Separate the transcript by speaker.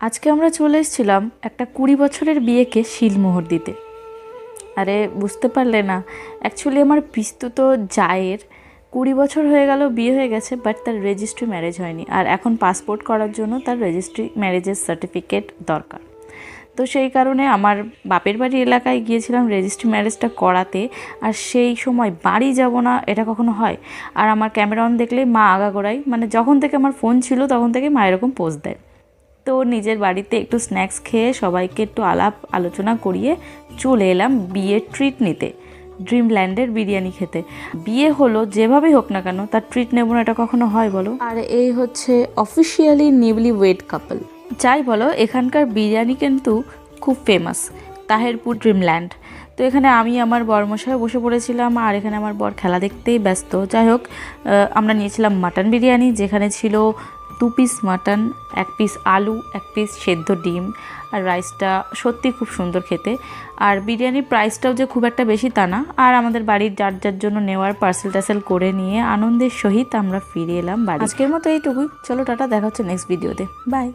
Speaker 1: আজকে আমরা চলে এসেছিলাম একটা 20 বছরের বিয়েকে শিলমোহর দিতে। আরে বুঝতে পারলে না, অ্যাকচুয়ালি আমার পিস্তুত জায়ের 20 বছর হয়ে গেল, বিয়ে হয়ে গেছে, বাট তার রেজিস্ট্রি ম্যারেজ হয়নি। আর এখন পাসপোর্ট করার জন্য তার রেজিস্ট্রি ম্যারেজের সার্টিফিকেট দরকার। তো সেই কারণে আমার বাপের বাড়ি এলাকায় গিয়েছিলাম রেজিস্ট্রি ম্যারেজটা করাতে। আর সেই সময় বাড়ি যাব না এটা কখনো হয়? আর আমার ক্যামেরা অন দেখলেই মা আগাগোড়াই, মানে যখন থেকে আমার ফোন ছিল তখন থেকে মা এরকম পোজ দেয়। তো নিজের বাড়িতে একটু স্ন্যাক্স খেয়ে সবাইকে একটু আলাপ আলোচনা করিয়ে চলে এলাম বিয়ের ট্রিট নিতে, ড্রিমল্যান্ডের বিরিয়ানি খেতে। বিয়ে হলো যেভাবেই হোক না কেন, তার ট্রিট নেব না এটা কখনো হয় বলো? আর এই হচ্ছে অফিসিয়ালি নিউলি ওয়েড কাপল। যাই বলো, এখানকার বিরিয়ানি কিন্তু খুব ফেমাস, তাহেরপুর ড্রিমল্যান্ড। তো এখানে আমি আমার বরমশাই বসে পড়েছিলাম, আর এখানে আমার বর খেলা দেখতেই ব্যস্ত। যাই হোক, আমরা নিয়েছিলাম মাটন বিরিয়ানি, যেখানে ছিল 2 পিস মাটন, 1 পিস আলু, 1 পিস সেদ্ধ ডিম, আর রাইসটা সত্যি খুব সুন্দর খেতে। আর বিরিয়ানির প্রাইসটাও যে খুব একটা বেশি তা না। আর আমাদের বাড়ির যার যার জন্য নেওয়ার পার্সেল টার্সেল করে নিয়ে আনন্দের সহিত আমরা ফিরে এলাম বাড়ি। আজকের মতো এইটুকুই, চলো টাটা, দেখা হচ্ছে নেক্সট ভিডিওতে, বাই।